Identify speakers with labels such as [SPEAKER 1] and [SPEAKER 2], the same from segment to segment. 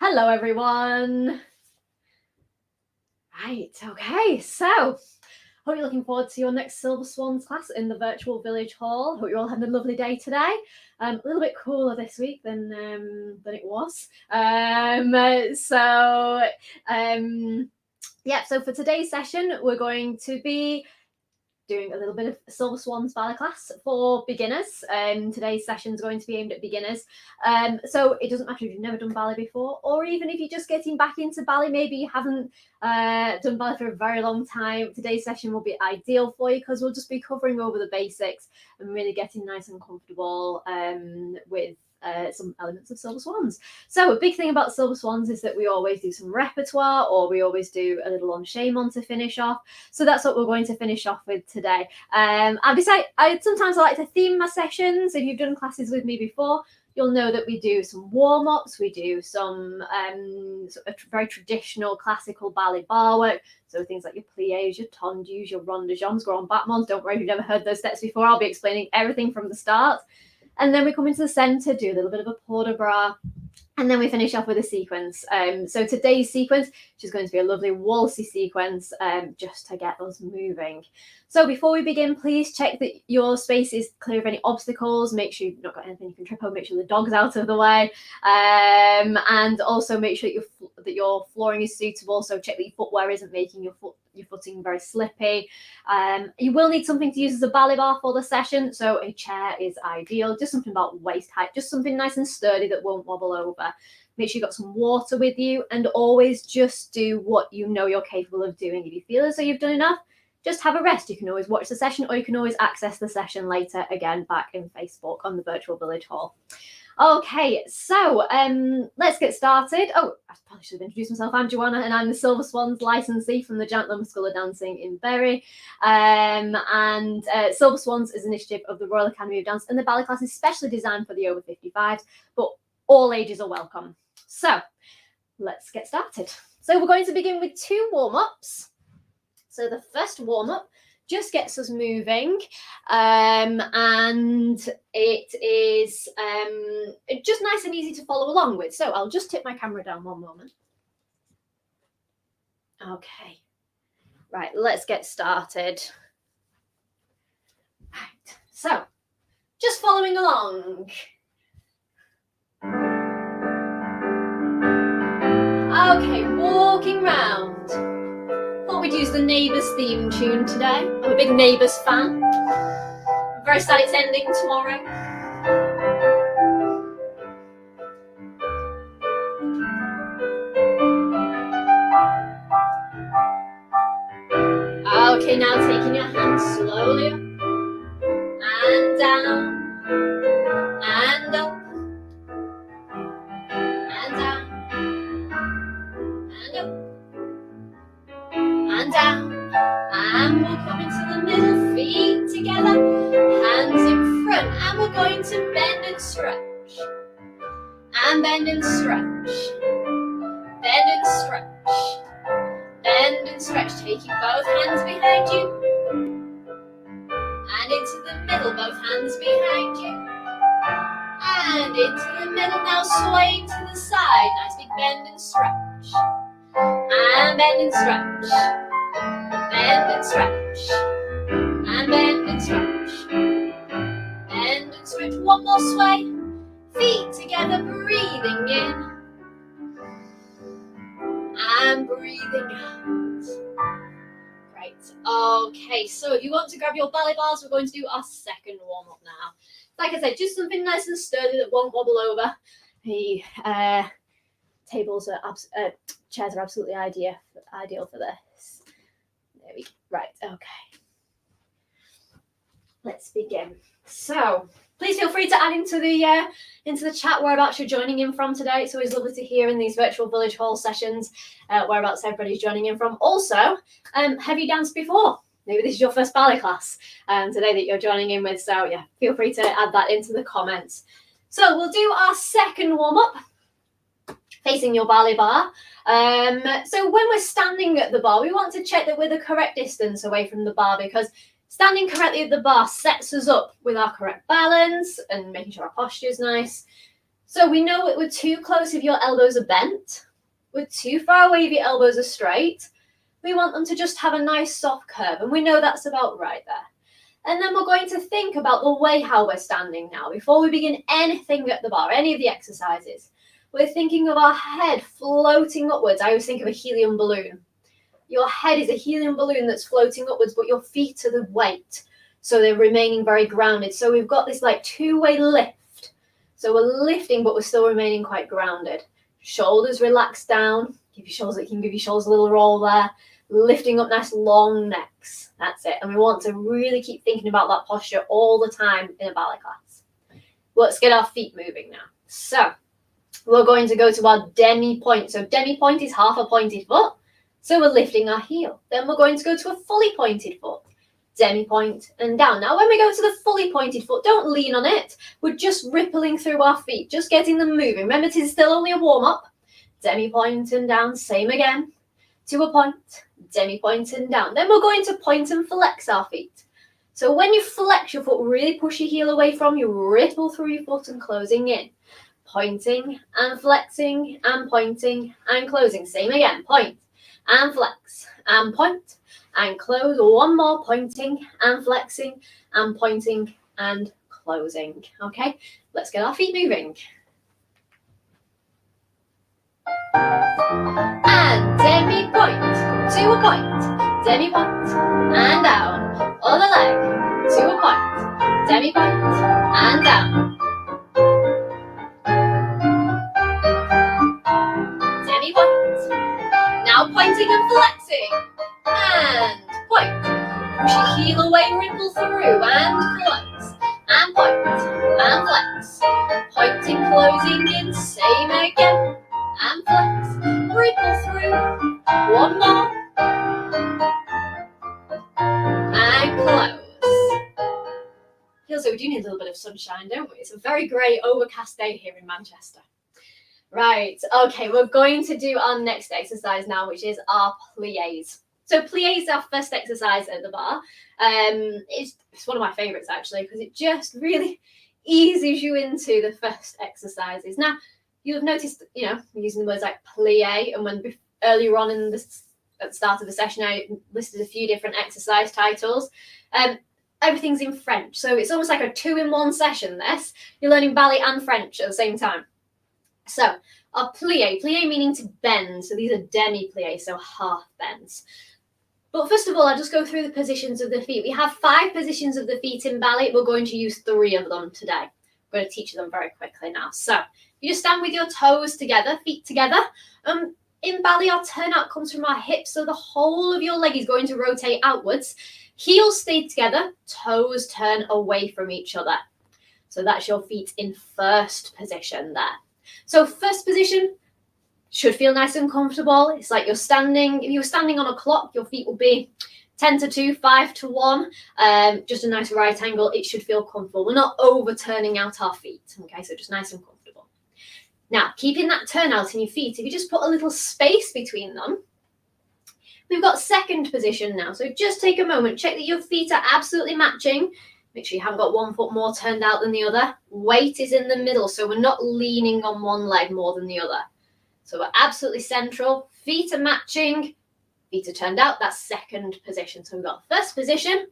[SPEAKER 1] Hello, everyone. Right, okay, so hope you're looking forward to your next Silver Swans class in the virtual village hall. Hope you're all having a lovely day today. A little bit cooler this week than it was. So for today's session, we're going to be doing a little bit of Silver Swans ballet class for beginners. Today's session is going to be aimed at beginners. So it doesn't matter if you've never done ballet before, or even if you're just getting back into ballet, maybe you haven't done ballet for a very long time. Today's session will be ideal for you because we'll just be covering over the basics and really getting nice and comfortable with some elements of Silver Swans. So a big thing about Silver Swans is that we always do some repertoire, or we always do a little enchaînement to finish off. So that's what we're going to finish off with today. Sometimes I like to theme my sessions. If you've done classes with me before, you'll know that we do some warm-ups, we do some very traditional classical ballet bar work. So things like your plies, your tendus, your Ronda Jumps, grand battements. Don't worry if you've never heard those steps before. I'll be explaining everything from the start. And then we come into the centre, do a little bit of a port de bras, and then we finish off with a sequence. So today's sequence, which is going to be a lovely waltzy sequence, just to get us moving. So before we begin, please check that your space is clear of any obstacles. Make sure you've not got anything you can trip over. Make sure the dog's out of the way, and also make sure that your flooring is suitable. So check that your footwear isn't making your footing very slippy. You will need something to use as a ballet bar for the session, so a chair is ideal. Just something about waist height, just something nice and sturdy that won't wobble over. Make sure you've got some water with you, and always just do what you know you're capable of doing. If you feel as though you've done enough, just have a rest. You can always watch the session, or you can always access the session later, again, back in Facebook on the Virtual Village Hall. Okay, so let's get started. Oh, I probably should have introduced myself. I'm Johanna, and I'm the Silver Swans licensee from the Gentlemen School of Dancing in Barre. Silver Swans is an initiative of the Royal Academy of Dance, and the ballet class is specially designed for the over 55s, but all ages are welcome. So let's get started. So we're going to begin with 2 warm-ups. So the first warm-up just gets us moving, and it is just nice and easy to follow along with. So I'll just tip my camera down one moment. Okay, right, let's get started. Right, so just following along. Okay, walking round. Thought we'd use the Neighbours theme tune today. I'm a big Neighbours fan. I'm very sad it's ending tomorrow. Okay, now taking your hands slowly up and down and up and down and up and down, and we'll come into the middle, feet together, hands in front, and we're going to bend and stretch, and bend and stretch, bend and stretch, bend and stretch, taking both hands behind you, and into the middle, both hands behind you, and into the middle, now swaying to the side, nice big bend and stretch, and bend and stretch, bend and stretch, and bend and stretch, bend and stretch, one more sway, feet together, breathing in, and breathing out. Great, okay, so if you want to grab your ballet bars, we're going to do our second warm-up now. Like I said, just something nice and sturdy that won't wobble over. The chairs are absolutely ideal for this. There we go. Right, okay. Let's begin. So please feel free to add into the chat whereabouts you're joining in from today. It's always lovely to hear in these virtual village hall sessions whereabouts everybody's joining in from. Also, have you danced before? Maybe this is your first ballet class today that you're joining in with. So yeah, feel free to add that into the comments. So we'll do our second warm-up, facing your ballet bar. So when we're standing at the bar, we want to check that we're the correct distance away from the bar, because standing correctly at the bar sets us up with our correct balance and making sure our posture is nice. So we know that we're too close if your elbows are bent. We're too far away if your elbows are straight. We want them to just have a nice soft curve, and we know that's about right there. And then we're going to think about the way how we're standing now. Before we begin anything at the bar, any of the exercises, we're thinking of our head floating upwards. I always think of a helium balloon. Your head is a helium balloon that's floating upwards, but your feet are the weight. So they're remaining very grounded. So we've got this like two-way lift. So we're lifting, but we're still remaining quite grounded. Shoulders relaxed down. Give your shoulders, you can give your shoulders a little roll there. Lifting up nice long necks. That's it. And we want to really keep thinking about that posture all the time in a ballet class. Let's get our feet moving now. So we're going to go to our demi point. So demi point is half a pointed foot. So we're lifting our heel. Then we're going to go to a fully pointed foot. Demi point and down. Now when we go to the fully pointed foot, don't lean on it. We're just rippling through our feet, just getting them moving. Remember, it is still only a warm-up. Demi point and down, same again. To a point, demi point and down. Then we're going to point and flex our feet. So when you flex your foot, really push your heel away from you, ripple through your foot and closing in. Pointing and flexing and pointing and closing. Same again, point and flex and point and close. One more, pointing and flexing and pointing and closing. Okay, let's get our feet moving. And demi point, to a point, demi point, and down. Other leg, to a point, demi point, and down. Demi point. Now pointing and flexing, and point. Push your heel away, ripple through, and close, and point, and flex. Pointing, closing in, same again. And flex, ripple through, one more, and close. Feels like we do need a little bit of sunshine, don't we? It's a very grey, overcast day here in Manchester. Right, okay, we're going to do our next exercise now, which is our plies. So plies is our first exercise at the bar. It's one of my favourites actually, because it just really eases you into the first exercises. Now, you'll have noticed, we're using the words like plie, and when earlier on at the start of the session, I listed a few different exercise titles. Everything's in French, so it's almost like a 2-in-1 session, this. You're learning ballet and French at the same time. So, our plie meaning to bend, so these are demi-plies, so half bends. But first of all, I'll just go through the positions of the feet. We have 5 positions of the feet in ballet. We're going to use 3 of them today. I'm going to teach them very quickly now. So, you just stand with your toes together, feet together. In ballet, our turnout comes from our hips, so the whole of your leg is going to rotate outwards. Heels stay together, toes turn away from each other. So that's your feet in first position there. So first position should feel nice and comfortable. It's like you're standing. If you were standing on a clock, your feet will be 10 to 2, 5 to 1, just a nice right angle. It should feel comfortable. We're not overturning out our feet. Okay, so just nice and comfortable. Now, keeping that turnout in your feet, if you just put a little space between them, we've got second position now. So just take a moment, check that your feet are absolutely matching. Make sure you haven't got one foot more turned out than the other. Weight is in the middle, so we're not leaning on one leg more than the other. So we're absolutely central. Feet are matching. Feet are turned out. That's second position. So we've got first position,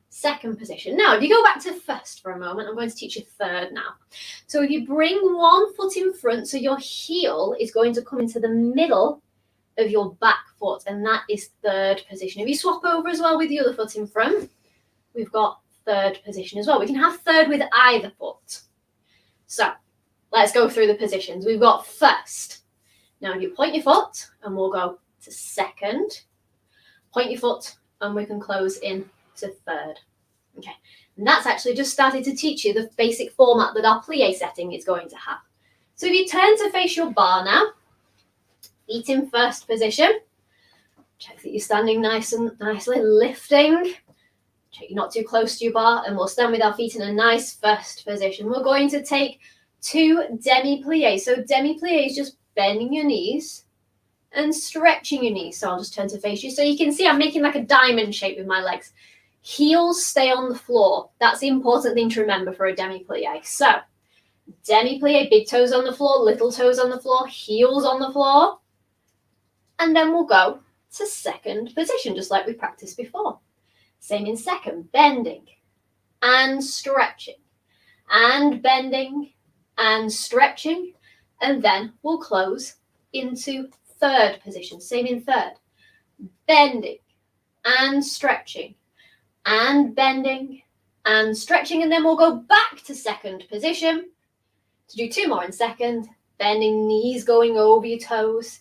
[SPEAKER 1] second position. Now, if you go back to first for a moment, I'm going to teach you third now. So if you bring one foot in front, so your heel is going to come into the middle of your back foot, and that is third position. If you swap over as well with the other foot in front, we've got third position as well. We can have third with either foot. So let's go through the positions. We've got first. Now, if you point your foot, and we'll go to second, point your foot, and we can close in to third. Okay, and that's actually just started to teach you the basic format that our plie setting is going to have. So if you turn to face your bar now, feet in first position, check that you're standing nice and nicely, lifting. Check you're not too close to your bar, and we'll stand with our feet in a nice first position. We're going to take 2 demi-plies. So demi-plie is just bending your knees and stretching your knees. So I'll just turn to face you. So you can see I'm making like a diamond shape with my legs. Heels stay on the floor. That's the important thing to remember for a demi-plie. So Demi plie, big toes on the floor, little toes on the floor, heels on the floor. And then we'll go to second position, just like we practiced before. Same in second, bending and stretching and bending and stretching. And then we'll close into third position. Same in third, bending and stretching and bending and stretching. And then we'll go back to second position to do 2 more in second, bending, knees going over your toes,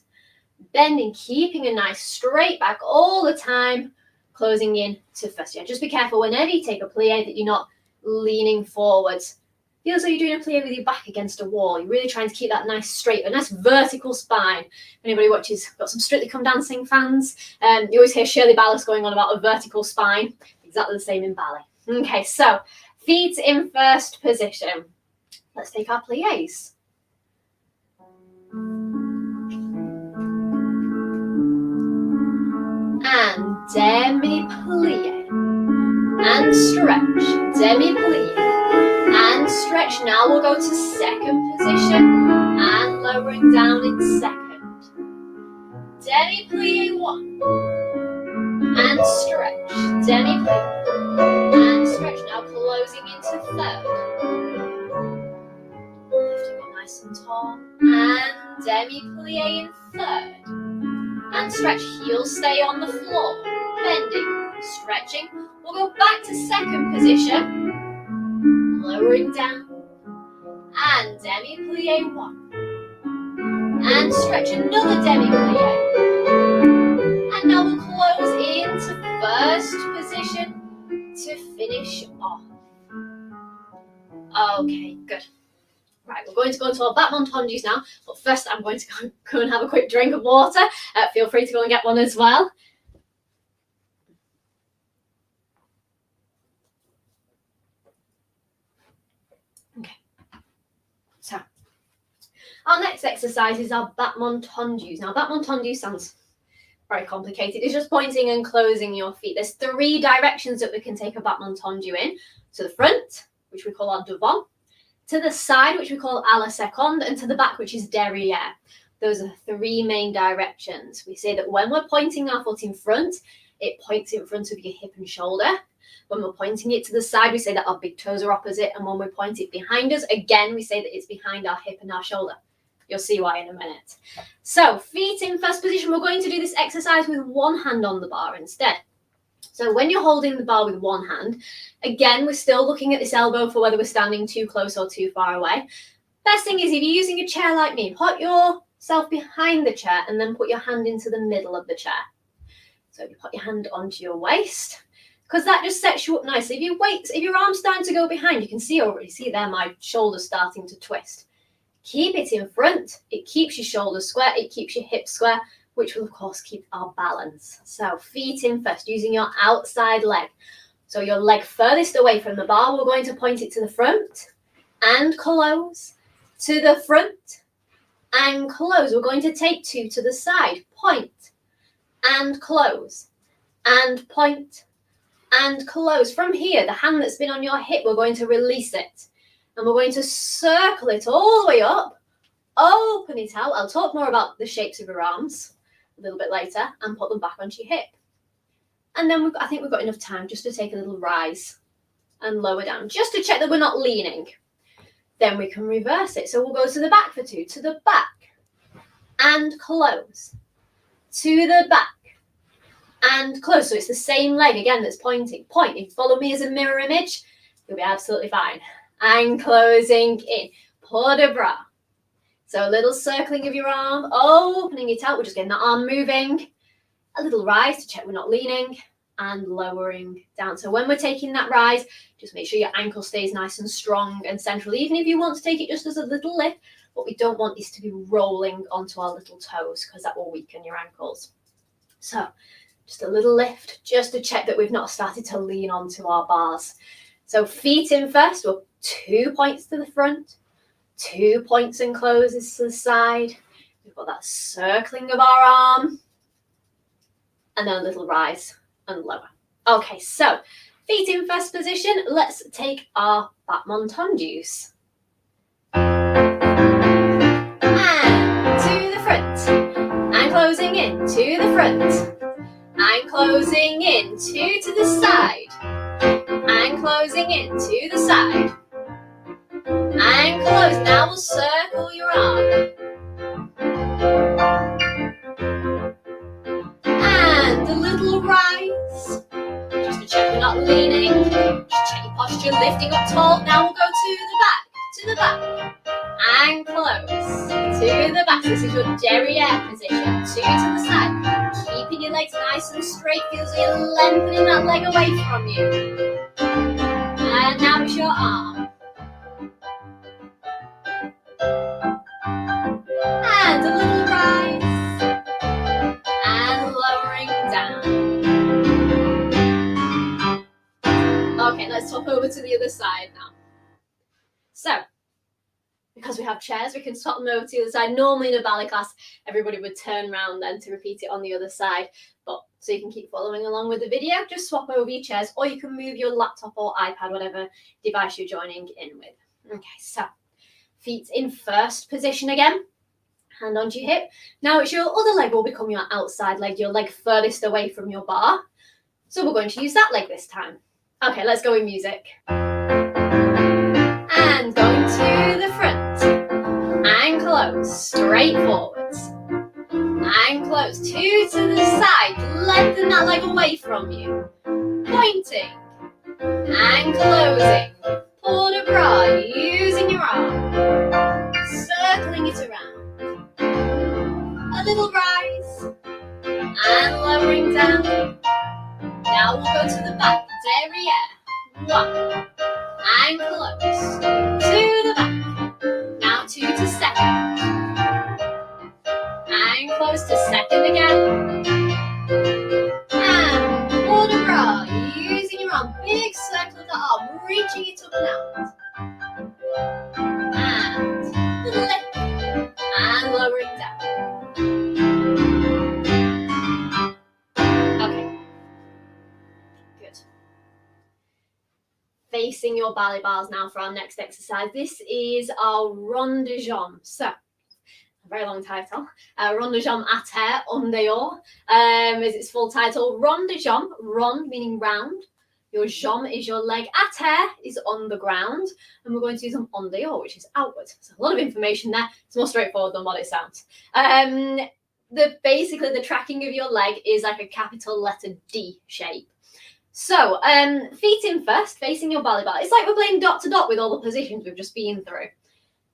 [SPEAKER 1] bending, keeping a nice straight back all the time, closing in to first. Yeah, just be careful whenever you take a plie that you're not leaning forwards. Feel as though you're doing a plie with your back against a wall. You're really trying to keep that nice straight, a nice vertical spine. If anybody watches, got some Strictly Come Dancing fans, you always hear Shirley Ballas going on about a vertical spine. Exactly the same in ballet. Okay, so feet in first position. Let's take our plies. And demi plie. And stretch. Demi plie. And stretch. Now we'll go to second position. And lowering down in second. Demi plie 1. And stretch. Demi plie. And stretch. Now closing into third. Lifting it nice and tall. And demi plie in third. And stretch. Heels stay on the floor. Bending. Stretching. We'll go back to second position. Lowering down. And demi plie 1. And stretch. Another demi plie. And now we'll close into first position to finish off. Okay, good. Right, we're going to go into our battement tendus now, but first I'm going to go and have a quick drink of water. Feel free to go and get one as well. Okay, so our next exercise is our battement tendus. Now, battement tendus sounds very complicated. It's just pointing and closing your feet. There's 3 directions that we can take a battement tendu in. To the front, which we call our devant, to the side, which we call à la seconde, and to the back, which is derrière. Those are 3 main directions. We say that when we're pointing our foot in front, it points in front of your hip and shoulder. When we're pointing it to the side, we say that our big toes are opposite. And when we point it behind us, again, we say that it's behind our hip and our shoulder. You'll see why in a minute. So feet in first position, we're going to do this exercise with one hand on the bar instead. So when you're holding the bar with one hand, again, we're still looking at this elbow for whether we're standing too close or too far away. Best thing is if you're using a chair like me, put yourself behind the chair and then put your hand into the middle of the chair. So you put your hand onto your waist, because that just sets you up nicely. If your arm's starting to go behind, you can already see there my shoulder's starting to twist. Keep it in front. It keeps your shoulders square. It keeps your hips square, which will of course keep our balance. So feet in first, using your outside leg. So your leg furthest away from the bar, we're going to point it to the front and close, to the front and close. We're going to take 2 to the side, point and close and point and close. From here, the hand that's been on your hip, we're going to release it and we're going to circle it all the way up, open it out. I'll talk more about the shapes of your arms a little bit later and put them back onto your hip. And then I think we've got enough time just to take a little rise and lower down, just to check that we're not leaning. Then we can reverse it. So we'll go to the back for 2, to the back and close, to the back and close. So it's the same leg again that's pointing. Point. If you follow me as a mirror image, you'll be absolutely fine. And closing in. Put a bras. So a little circling of your arm, opening it out. We're just getting that arm moving. A little rise to check we're not leaning and lowering down. So when we're taking that rise, just make sure your ankle stays nice and strong and central, even if you want to take it just as a little lift. What we don't want is to be rolling onto our little toes, because that will weaken your ankles. So just a little lift just to check that we've not started to lean onto our bars. So feet in first, we're 2 points to the front, 2 points and closes to the side. We've got that circling of our arm. And then a little rise and lower. Okay, so feet in first position. Let's take our battement tendus. closing in, 2 to the side, and closing in, to the side, and close. Now we'll circle your arm. And a little rise, just to check we're not leaning, just check your posture, lifting up tall. Now we'll go to the back, and close, to the back. So this is your derriere position, 2 to the side, keeping your legs nice and straight, feels like you're lengthening that leg away from you. And now it's your arm. And a little rise, and lowering down. Okay, let's swap over to the other side now. So, because we have chairs, we can swap them over to the other side. Normally in a ballet class, everybody would turn around then to repeat it on the other side. But so you can keep following along with the video, just swap over your chairs, or you can move your laptop or iPad, whatever device you're joining in with. Okay, so feet in first position again. Hand onto your hip. Now it's your other leg will become your outside leg, your leg furthest away from your bar. So we're going to use that leg this time. Okay, let's go with music. And going to the front. And close, straight forwards. And close, 2 to the side. Lengthen that leg away from you. Pointing. And closing. Port de bras, using your arm. Circling it around. A little rise, and lowering down. Now we'll go to the back, derriere, 1, and close, to the back. Now 2 to second, and close to second again. And port de bras, using your arm, big circle of the arm, reaching it up and out. And little lift, and lowering down. Facing your ballet bars now for our next exercise. This is our Ronda Jump. So, a very long title. Ronda Jump à terre, en dehors, is its full title. Ronda Jump, rond meaning round. Your jump is your leg. À terre is on the ground. And we're going to use them en dehors, which is outwards. So a lot of information there. It's more straightforward than what it sounds. Basically, the tracking of your leg is like a capital letter D shape. So, feet in first, facing your ballet bar. It's like we're playing dot to dot with all the positions we've just been through.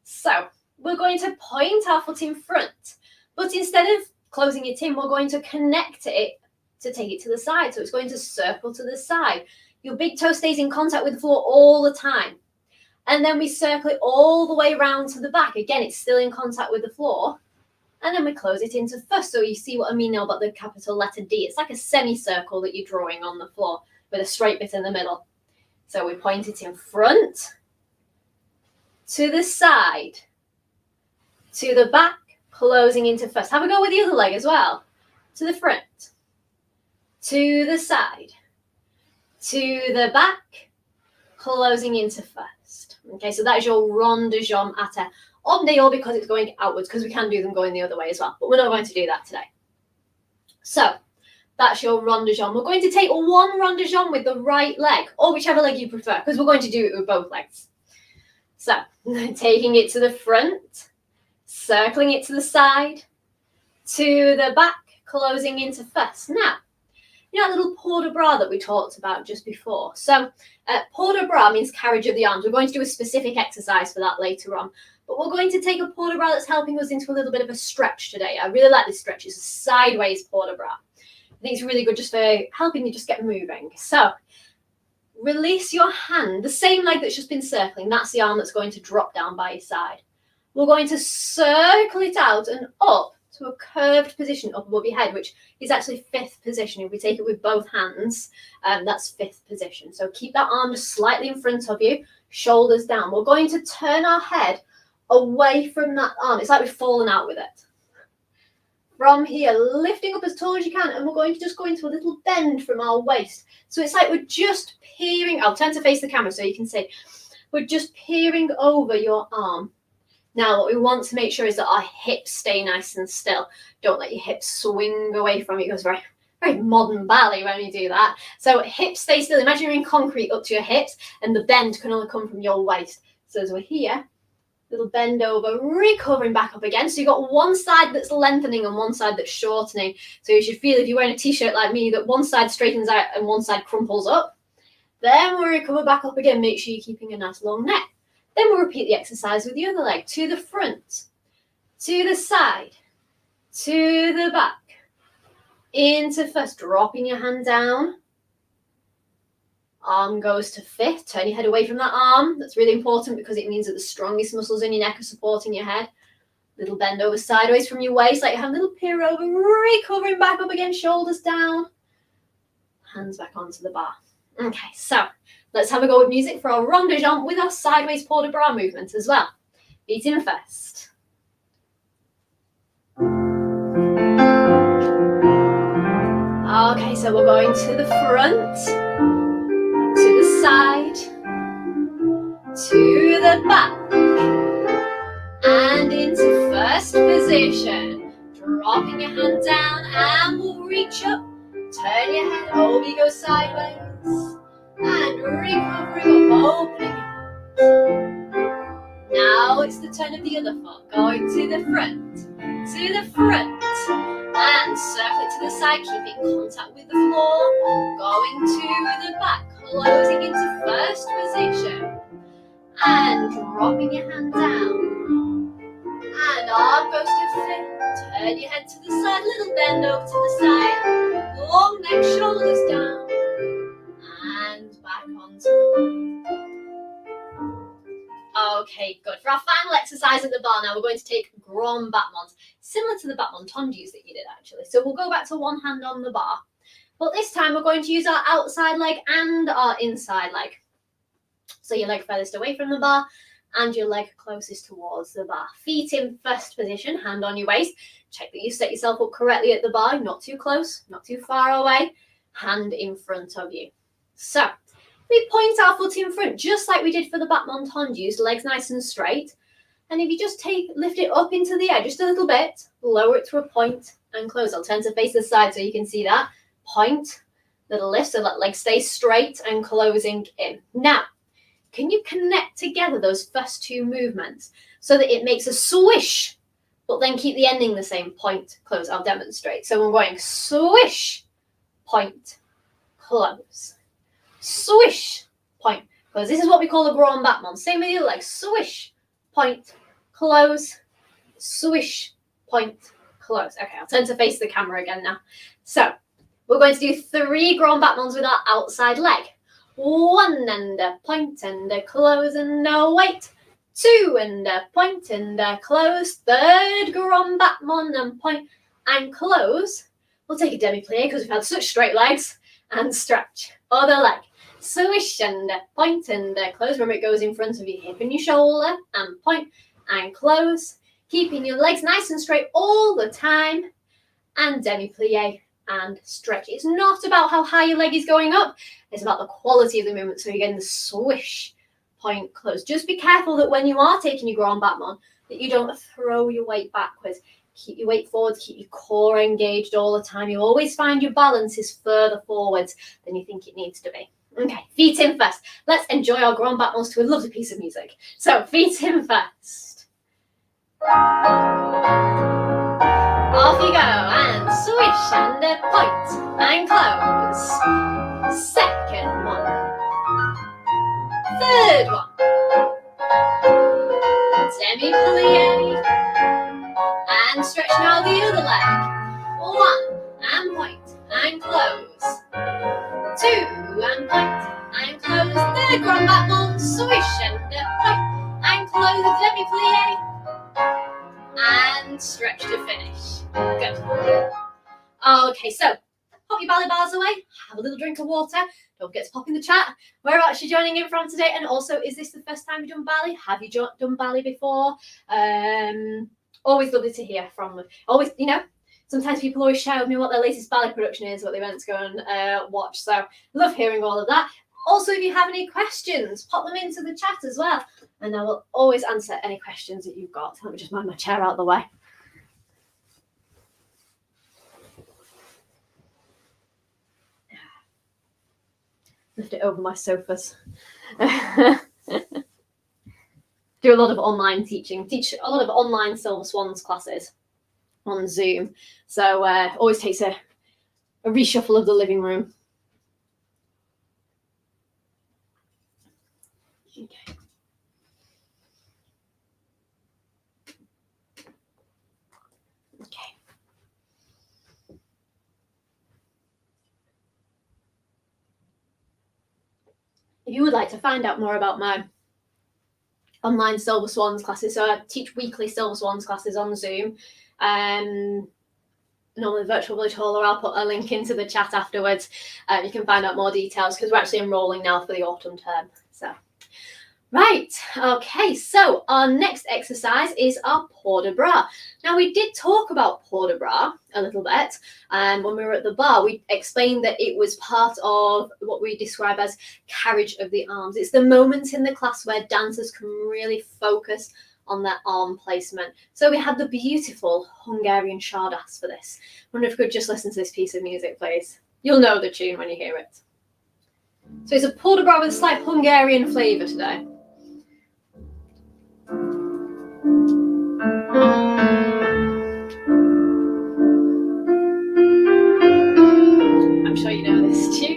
[SPEAKER 1] So, we're going to point our foot in front, but instead of closing it in, we're going to connect it to take it to the side. So, it's going to circle to the side. Your big toe stays in contact with the floor all the time. And then we circle it all the way around to the back. Again, it's still in contact with the floor. And then we close it into first. So you see what I mean now about the capital letter D. It's like a semicircle that you're drawing on the floor with a straight bit in the middle. So we point it in front, to the side, to the back, closing into first. Have a go with the other leg as well. To the front, to the side, to the back, closing into first. Okay, so that is your Ronda Jump à terre. En dehors because it's going outwards, because we can do them going the other way as well. But we're not going to do that today. So that's your Ronda Jump. We're going to take one Ronda Jump with the right leg, or whichever leg you prefer, because we're going to do it with both legs. So taking it to the front, circling it to the side, to the back, closing into first. Now, you know that little port de bras that we talked about just before? So port de bras means carriage of the arms. We're going to do a specific exercise for that later on. But we're going to take a port de bras that's helping us into a little bit of a stretch today. I really like this stretch. It's a sideways port de bras. I think it's really good just for helping you just get moving. So release your hand. The same leg that's just been circling, that's the arm that's going to drop down by your side. We're going to circle it out and up to a curved position up above your head, which is actually fifth position. If we take it with both hands, that's fifth position. So keep that arm just slightly in front of you, shoulders down. We're going to turn our head away from that arm. It's like we've fallen out with it. From here, lifting up as tall as you can, and we're going to just go into a little bend from our waist. So it's like we're just peering. I'll turn to face the camera so you can see. We're just peering over your arm. Now, what we want to make sure is that our hips stay nice and still. Don't let your hips swing away from you. It goes very very modern ballet when we do that. So hips stay still. Imagine you're in concrete up to your hips, and the bend can only come from your waist. So as we're here, little bend over, recovering back up again. So you've got one side that's lengthening and one side that's shortening. So you should feel, if you're wearing a t-shirt like me, that one side straightens out and one side crumples up. Then we'll recover back up again. Make sure you're keeping a nice long neck. Then we'll repeat the exercise with the other leg. To the front, to the side, to the back. Into first, dropping your hand down. Arm goes to fifth. Turn your head away from that arm. That's really important because it means that the strongest muscles in your neck are supporting your head. Little bend over sideways from your waist, like you have a little peer over, recovering back up again, shoulders down. Hands back onto the bar. Okay, so let's have a go with music for our Ronda Jump with our sideways port de bras movement as well. Feet in first. Okay, so we're going to the front, to the side, to the back, and into first position. Dropping your hand down and we'll reach up. Turn your head over, you go sideways, and recovering up, opening up. Now it's the turn of the other foot, going to the front, and circle it to the side, keeping contact with the floor, going to the back, closing into first position, and dropping your hand down, and arm goes to fifth, turn your head to the side, little bend over to the side, long neck, shoulders down, and back onto the bar. Okay, good. For our final exercise at the bar now, we're going to take grand battements, similar to the battement tendus that you did actually. So we'll go back to one hand on the bar, but this time we're going to use our outside leg and our inside leg. So your leg furthest away from the bar and your leg closest towards the bar. Feet in first position, hand on your waist. Check that you set yourself up correctly at the bar, not too close, not too far away. Hand in front of you. So we point our foot in front, just like we did for the battement tendus, legs nice and straight. And if you just lift it up into the air just a little bit, lower it to a point and close. I'll turn to face the side so you can see that. Point, little lift, so that leg stays straight and closing in. Now, can you connect together those first two movements so that it makes a swish, but then keep the ending the same? Point, close. I'll demonstrate. So we're going swish, point, close. Swish, point, close. This is what we call a grand battement. Same with the other leg. Swish, point, close. Swish, point, close. Okay, I'll turn to face the camera again now. So we're going to do 3 grand battements with our outside leg. 1 and a point and a close and a wait. 2 and a point and a close. 3rd grand battement and point and close. We'll take a Demi Plies because we've had such straight legs, and stretch. Other leg. Swish and a point and a close. Remember, it goes in front of your hip and your shoulder, and point and close. Keeping your legs nice and straight all the time. And Demi Plies and stretch. It's not about how high your leg is going up. It's about the quality of the movement. So you're getting the swish, point, close. Just be careful that when you are taking your grand battement, that you don't throw your weight backwards. Keep your weight forward, keep your core engaged all the time. You'll always find your balance is further forwards than you think it needs to be. Okay, feet in first. Let's enjoy our grand battements to a lovely piece of music. So, feet in first. Off you go, and swish and a point and close. 2nd one. 3rd one. Demi Plies. And stretch now the other leg. 1 and point and close. 2 and point and close. 3rd grand battement. Swish and a point and close. Demi Plies. And stretch to finish. Good. Okay, so pop your ballet bars away, have a little drink of water. Don't forget to pop in the chat whereabouts you're joining in from today. And also, is this the first time you've done ballet? Have you done ballet before? Always lovely to hear from them. Always, sometimes people always share with me what their latest ballet production is, what they went to go and watch. So love hearing all of that. Also, if you have any questions, pop them into the chat as well. And I will always answer any questions that you've got. Let me just move my chair out of the way. Lift it over my sofas. Do a lot of online teaching. Teach a lot of online Silver Swans classes on Zoom. So always takes a reshuffle of the living room. Okay. Okay. If you would like to find out more about my online Silver Swans classes, so I teach weekly Silver Swans classes on Zoom. Normally virtual village hall, or I'll put a link into the chat afterwards. You can find out more details because we're actually enrolling now for the autumn term. So, right, okay, so our next exercise is our port de bras. Now, we did talk about port de bras a little bit, and when we were at the bar, we explained that it was part of what we describe as carriage of the arms. It's the moment in the class where dancers can really focus on their arm placement. So we had the beautiful Hungarian Czardas for this. I wonder if we could just listen to this piece of music, please. You'll know the tune when you hear it. So it's a port de bras with a slight Hungarian flavour today. I'm sure you know this tune.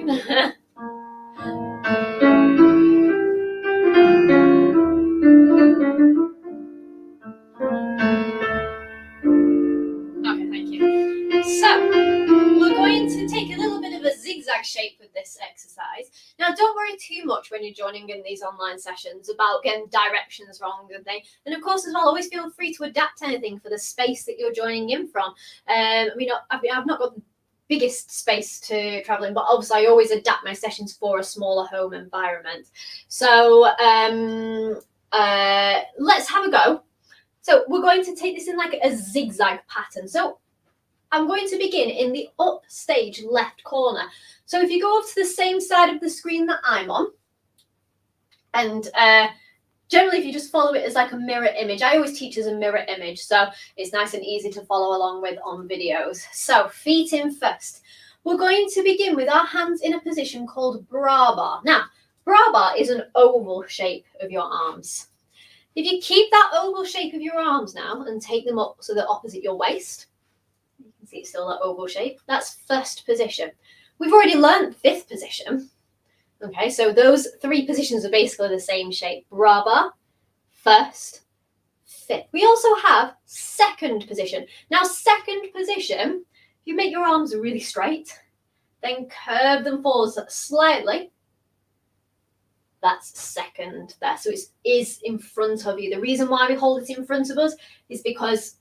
[SPEAKER 1] Shape with this exercise. Now, don't worry too much when you're joining in these online sessions about getting directions wrong and things. And of course, as well, always feel free to adapt anything for the space that you're joining in from. I mean, I've not got the biggest space to travel in, but obviously I always adapt my sessions for a smaller home environment. So let's have a go. So we're going to take this in like a zigzag pattern. So I'm going to begin in the upstage left corner. So if you go up to the same side of the screen that I'm on, and generally if you just follow it as like a mirror image, I always teach as a mirror image, so it's nice and easy to follow along with on videos. So feet in first. We're going to begin with our hands in a position called Braba. Now, Braba is an oval shape of your arms. If you keep that oval shape of your arms now and take them up so they're opposite your waist, you can see it's still that oval shape. That's first position. We've already learned fifth position. Okay, so those three positions are basically the same shape. Braba, first, fifth. We also have second position. Now, second position, if you make your arms really straight, then curve them forwards slightly. That's second there. So it is in front of you. The reason why we hold it in front of us is because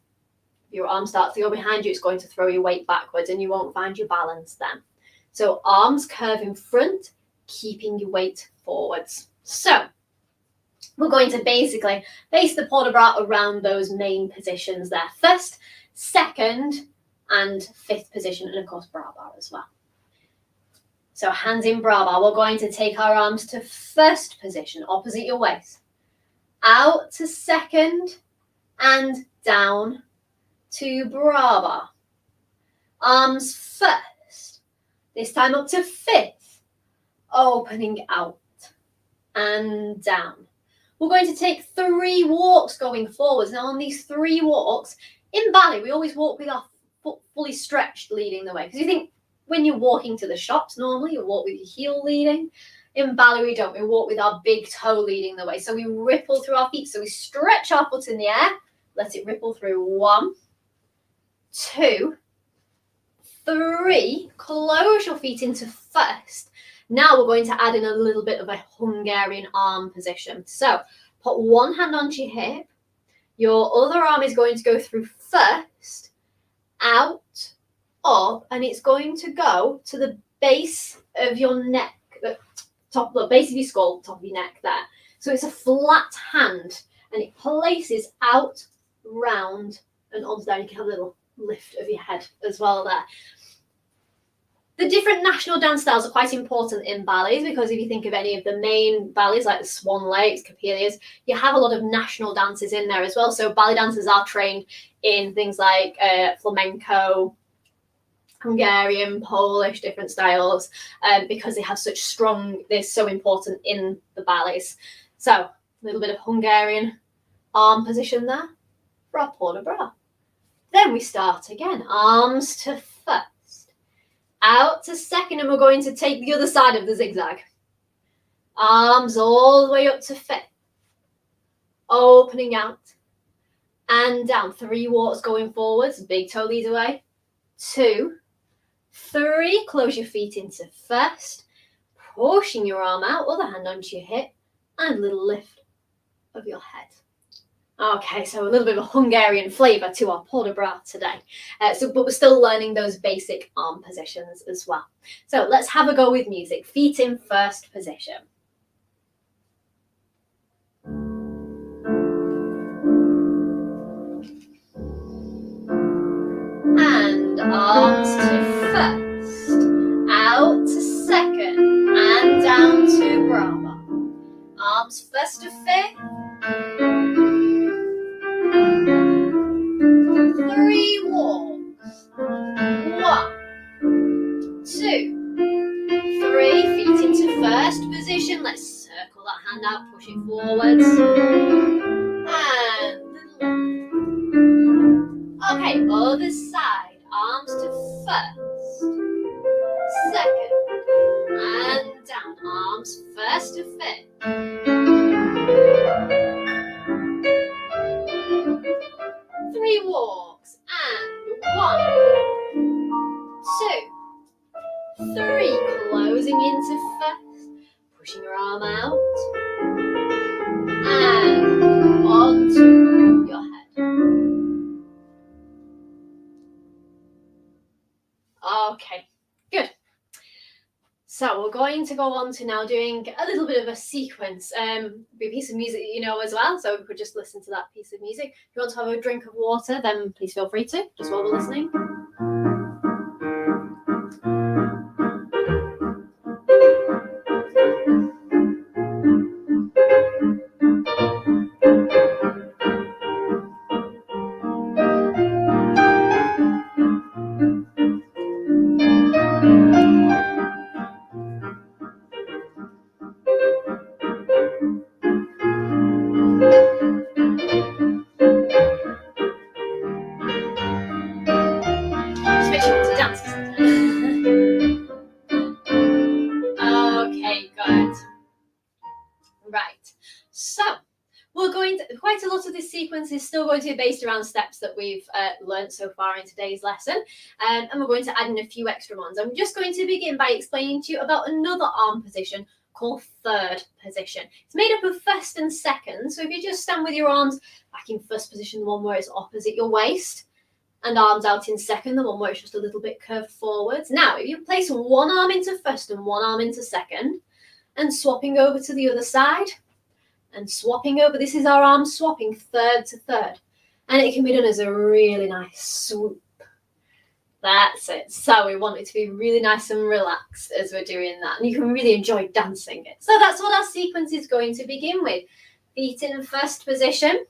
[SPEAKER 1] your arm starts to go behind you, it's going to throw your weight backwards and you won't find your balance then. So arms curve in front, keeping your weight forwards. So we're going to basically base the port de bras around those main positions there. First, second, and fifth position, and of course Braba as well. So hands in Braba, we're going to take our arms to first position, opposite your waist. Out to second, and down to Braba. Arms first. This time up to fifth, opening out and down. We're going to take 3 walks going forwards. Now on these 3 walks, in ballet, we always walk with our foot fully stretched leading the way. Because you think when you're walking to the shops, normally you walk with your heel leading. In ballet, we don't. We walk with our big toe leading the way. So we ripple through our feet. So we stretch our foot in the air, let it ripple through. 1, 2, 3, close your feet into first. Now we're going to add in a little bit of a Hungarian arm position. So put one hand onto your hip. Your other arm is going to go through first, out, up, and it's going to go to the base of your neck, the base of your skull, top of your neck there. So it's a flat hand and it places out, round, and onto there. You can have a little lift of your head as well there. The different national dance styles are quite important in ballets because if you think of any of the main ballets like the Swan Lakes, Capellias, you have a lot of national dances in there as well. So ballet dancers are trained in things like flamenco, Hungarian, Polish, different styles, because they have such strong, they're so important in the ballets. So a little bit of Hungarian arm position there for our port de bras. Then we start again, arms to first, out to second, and we're going to take the other side of the zigzag. Arms all the way up to fifth, opening out and down. 3 walks going forwards, big toe leads away. 2, 3, close your feet into first, pushing your arm out, other hand onto your hip, and a little lift of your head. Okay, so a little bit of a Hungarian flavour to our port de bras today. But we're still learning those basic arm positions as well. So let's have a go with music. Feet in first position. And arms to first, out to second, and down to Braba. Arms first to fifth. 3 walks. 1, 2, 3. Feet into first position. Let's circle that hand out, push it forwards. And okay, other side. Arms to first, second, and down. Arms first to fifth. 3 walks. And 1, 2, 3. Closing into first. Pushing your arm out. And onto your head. Okay, good. So we're going to go on to now doing a little bit of a sequence, a piece of music that you know as well, so we could just listen to that piece of music. If you want to have a drink of water, then please feel free to, just while we're listening. Quite a lot of this sequence is still going to be based around steps that we've learned so far in today's lesson, and we're going to add in a few extra ones. I'm just going to begin by explaining to you about another arm position called third position. It's made up of first and second, so if you just stand with your arms back in first position, the one where it's opposite your waist, and arms out in second, the one where it's just a little bit curved forwards. Now, if you place one arm into first and one arm into second, and swapping over to the other side, and swapping over. This is our arm swapping third to third. And it can be done as a really nice swoop. That's it. So we want it to be really nice and relaxed as we're doing that. And you can really enjoy dancing it. So that's what our sequence is going to begin with. Feet in first position.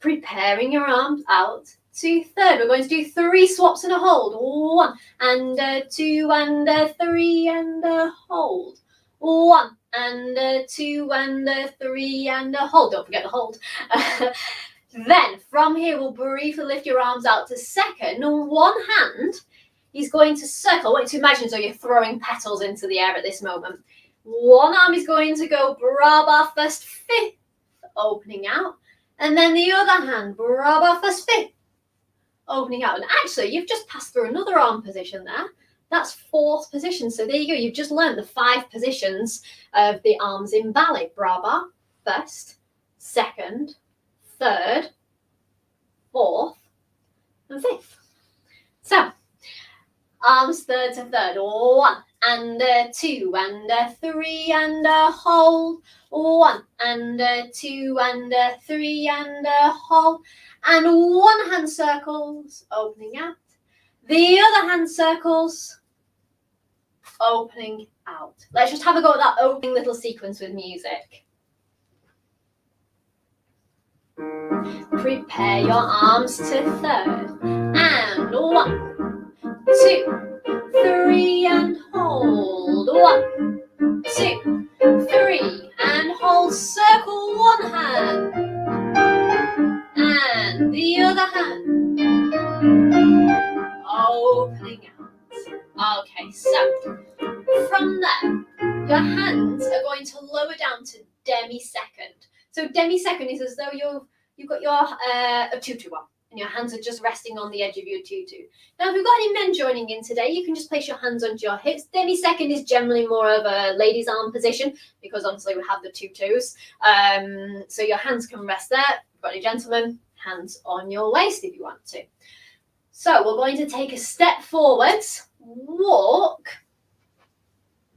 [SPEAKER 1] Preparing your arms out to third. We're going to do 3 swaps and a hold. 1 and 2 and 3 and a hold. 1 and 2 and 3 and a hold. Don't forget the hold. Then from here, we'll briefly lift your arms out to second. On one hand, he's going to circle. I want you to imagine so you're throwing petals into the air at this moment. One arm is going to go Braba first, fifth, opening out. And then the other hand, Braba first, fifth, opening out. And actually, you've just passed through another arm position there. That's 4th position. So there you go. You've just learned the 5 positions of the arms in ballet. Braba, first, second, third, 4th, and 5th. So, arms third to third. 1 and 2 and 3 and a hold. 1 and 2 and 3 and a hold. And one hand circles, opening out. The other hand circles, opening out. Let's just have a go at that opening little sequence with music. Prepare your arms to third. And 1, 2, Okay, so from there, your hands are going to lower down to Demi Second. So Demi Second is as though you've got your tutu on, and your hands are just resting on the edge of your tutu. Now, if we've got any men joining in today, you can just place your hands onto your hips. Demi Second is generally more of a lady's arm position because obviously we have the tutus. So your hands can rest there. If you've got any gentlemen, hands on your waist if you want to. So we're going to take a step forwards, walk,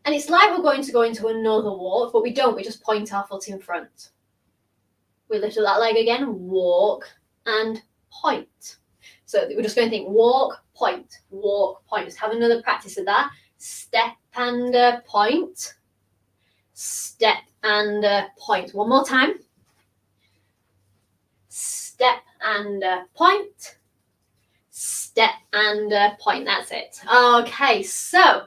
[SPEAKER 1] and it's like we're going to go into another walk, but we don't, we just point our foot in front. We lift up that leg again, walk and point. So we're just going to think walk, point, just have another practice of that. Step and point, step and point. One more time. Step and point, step and point. That's it. Okay, so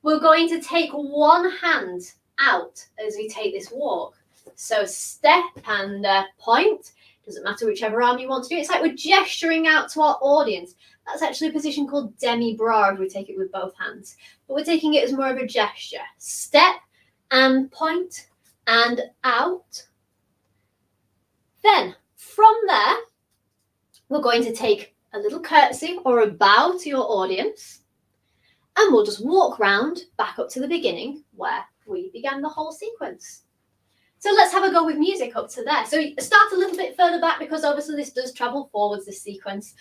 [SPEAKER 1] we're going to take one hand out as we take this walk. So step and point. Doesn't matter whichever arm you want to do. It's like we're gesturing out to our audience. That's actually a position called Demi Bra if we take it with both hands. But we're taking it as more of a gesture. Step and point and out. Then from there, we're going to take a little curtsy or a bow to your audience. And we'll just walk round back up to the beginning where we began the whole sequence. So let's have a go with music up to there. So start a little bit further back because obviously this does travel forwards, this sequence.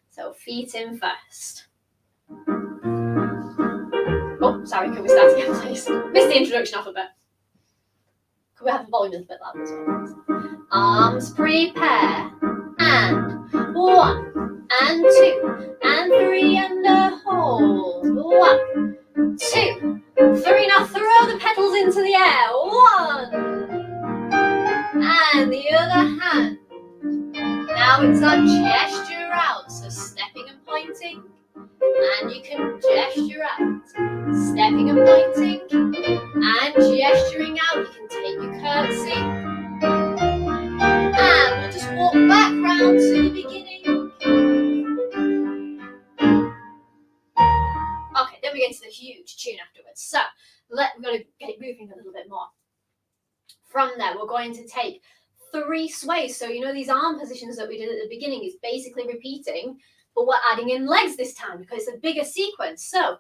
[SPEAKER 1] So feet in first. Oh, sorry, can we start again, please? Missed the introduction off a bit. Could we have the volume a bit louder as well? Arms prepare. And 1, and 2, and 3, and a hold. 1, 2, 3. Now throw the pedals into the air. 1. And the other hand. Now it's our gesture out. So stepping and pointing. And you can gesture out. Stepping and pointing. And gesturing out. You can take your curtsy. And we'll just walk back round to the beginning. Okay, then we get to the huge tune afterwards. So we've got to get it moving a little bit more. From there, we're going to take 3 sways. So, you know, these arm positions that we did at the beginning is basically repeating, but we're adding in legs this time because it's a bigger sequence. So,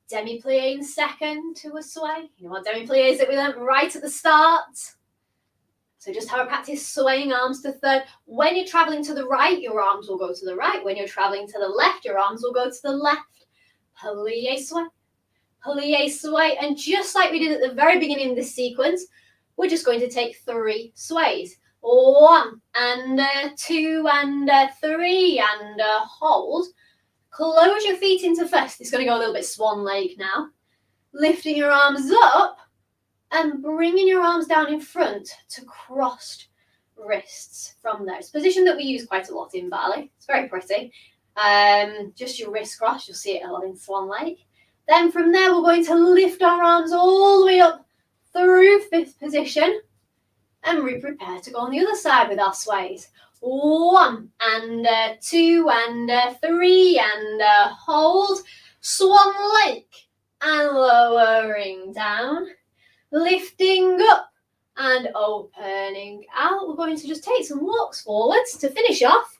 [SPEAKER 1] Demi Plies in second to a sway. You know what Demi Plies that we learned right at the start. So just have a practice swaying arms to third. When you're traveling to the right, your arms will go to the right. When you're traveling to the left, your arms will go to the left. Plie sway. And just like we did at the very beginning of this sequence, we're just going to take 3 sways. 1 and 2 and 3 and hold. Close your feet into first. It's going to go a little bit swan lake now. Lifting your arms up and bringing your arms down in front to crossed wrists from there. It's a position that we use quite a lot in ballet. It's very pretty. Just your wrists crossed. You'll see it a lot in swan lake. Then from there, we're going to lift our arms all the way up through 5th position, and we prepare to go on the other side with our sways. 1 and 2 and 3 and hold. Swan lake and lowering down, lifting up and opening out. We're going to just take some walks forwards to finish off.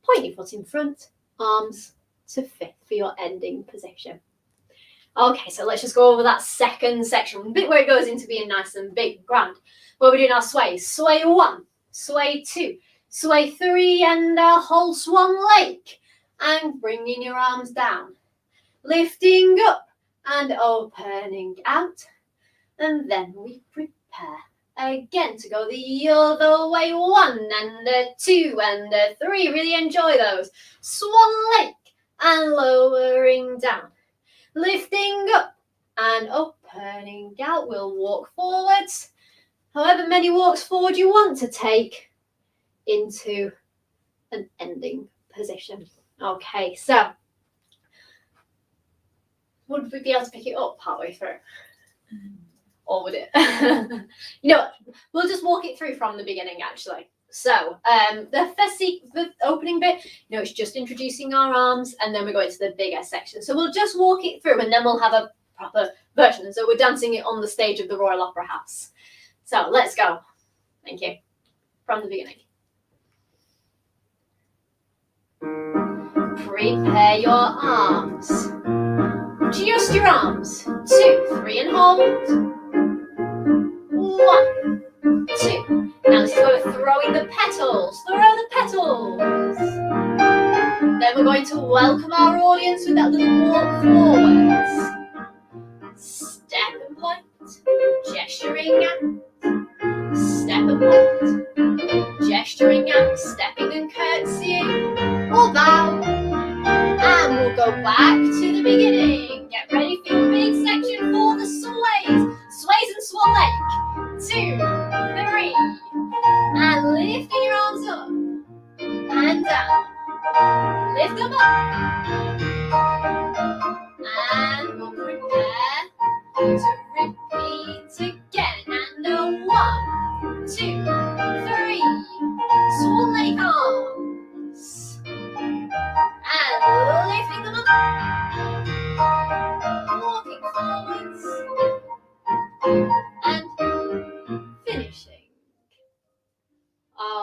[SPEAKER 1] Point your foot in front, arms to 5th for your ending position. Okay, so let's just go over that second section, the bit where it goes into being nice and big, grand. Where we're doing our sways. Sway 1, sway 2, sway 3, and hold swan lake. And bringing your arms down. Lifting up and opening out. And then we prepare again to go the other way. 1 and 2 and 3. Really enjoy those. Swan lake and lowering down. Lifting up and opening out. We'll walk forwards. However many walks forward you want to take into an ending position. Okay, so would we be able to pick it up partway through? Or would it? You know what? We'll just walk it through from the beginning, actually. So the opening bit, it's just introducing our arms, and then we're going to the bigger section. So we'll just walk it through, and then we'll have a proper version. So we're dancing it on the stage of the Royal Opera House. So let's go. Thank you. From the beginning. Prepare your arms. Just your arms. 2, 3, and hold. 1, 2. Now this is where we're throwing the petals. Throw the petals. Then we're going to welcome our audience with that little walk forwards. Step and point. Gesturing out. Step and point. Gesturing out. Stepping and curtsying. Or bow. And we'll go back to the beginning. Get ready for your big section for the sways. Sways and swan lake. 2, 3. And lifting your arms up. And down. Lift them up. And we'll prepare to repeat again. And 1, 2, 3. Swan lake arms. And lifting them up. Walking forwards. And finishing.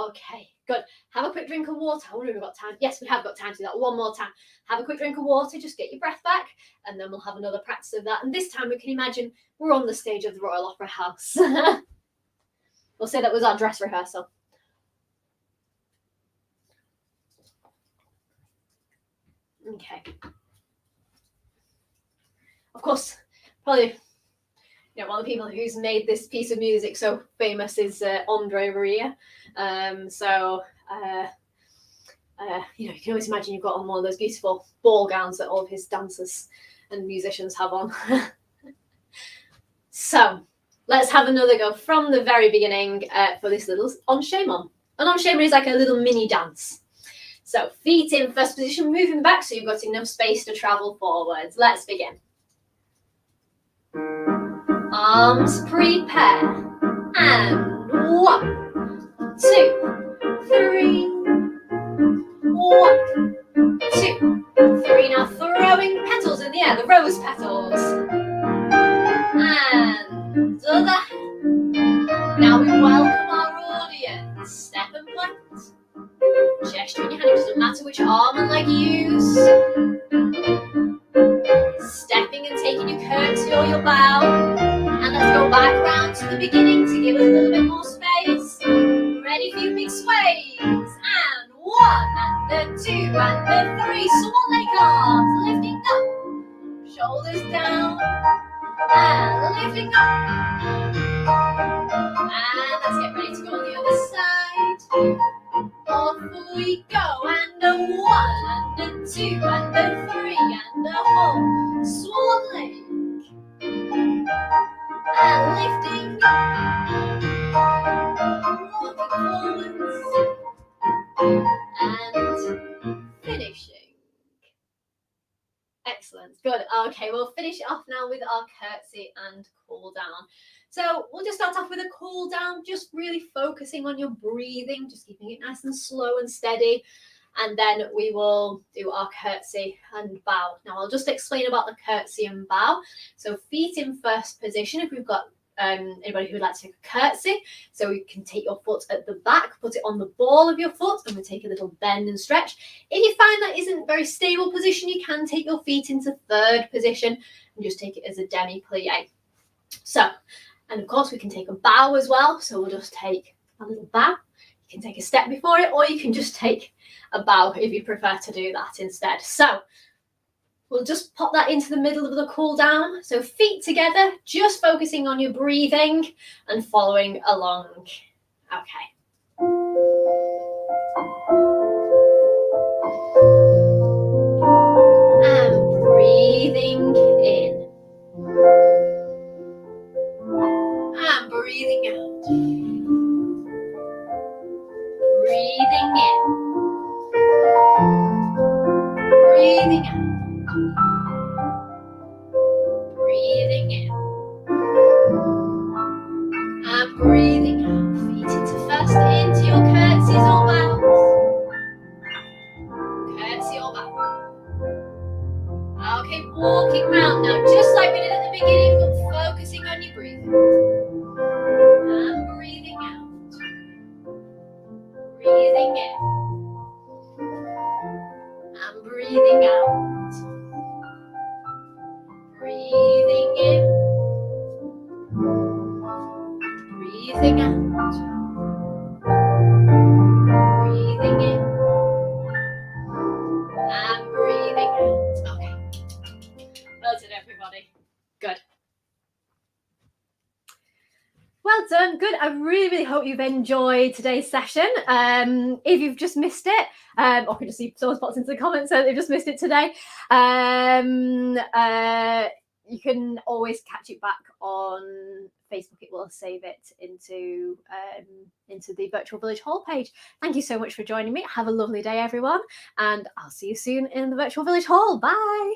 [SPEAKER 1] Okay, good. Have a quick drink of water. I wonder if we've got time. Yes, we have got time to do that. One more time. Have a quick drink of water, just get your breath back, and then we'll have another practice of that. And this time we can imagine we're on the stage of the Royal Opera House. We'll say that was our dress rehearsal. Okay. Of course, probably one of the people who's made this piece of music so famous is Andre Maria. You can always imagine you've got on one of those beautiful ball gowns that all of his dancers and musicians have on. So let's have another go from the very beginning for this little enchaînement. An enchaînement is like a little mini dance. So feet in first position, moving back so you've got enough space to travel forwards. Let's begin. Arms prepare. And 1, 2, 3. 1, 2, 3. Now throwing petals in the air, the rose petals. And other. Now we welcome our audience. Step and point. Gesture in your hand, it doesn't matter which arm and leg you use. Stepping and taking your curtsy or your bow. And let's go back round to the beginning to give us a little bit more space. Ready for your big sways. And 1, and the 2, and the 3. Swan lake arms, lifting up. Shoulders down. And lifting up. And let's get ready to go on the other side. Off we go, and a 1, and a 2, and a 3, and a whole swan lake. And lifting up, walking forwards, and finishing. Excellent, good. Okay, we'll finish it off now with our curtsy and cool down. So we'll just start off with a cool down, just really focusing on your breathing, just keeping it nice and slow and steady. And then we will do our curtsy and bow. Now I'll just explain about the curtsy and bow. So feet in first position, if we've got anybody who would like to take a curtsy, so you can take your foot at the back, put it on the ball of your foot, and we take a little bend and stretch. If you find that isn't a very stable position, you can take your feet into third position and just take it as a Demi Plies. So, and of course we can take a bow as well, so we'll just take a little bow. You can take a step before it, or you can just take a bow if you prefer to do that instead. So we'll just pop that into the middle of the cool down. So feet together, just focusing on your breathing and following along. Okay. And breathing in. And breathing out. Breathing in. Breathing out. Breathing in. And breathing out. Feet into first, into your curtsy. your back. Okay, walking round now, just like we did at the beginning, but focusing on your breathing. And breathing out. Breathing in. And breathing out. Breathing in. Breathing out. Breathing in. And breathing out. Okay. Well done, everybody. Good. Well done, good. I really hope you've enjoyed today's session. If you've just missed it, or can just see someone's popped into the comments so they've just missed it today, you can always catch it back on Facebook. It will save it into the Virtual Village Hall page. Thank you so much for joining me. Have a lovely day, everyone, and I'll see you soon in the Virtual Village Hall. Bye.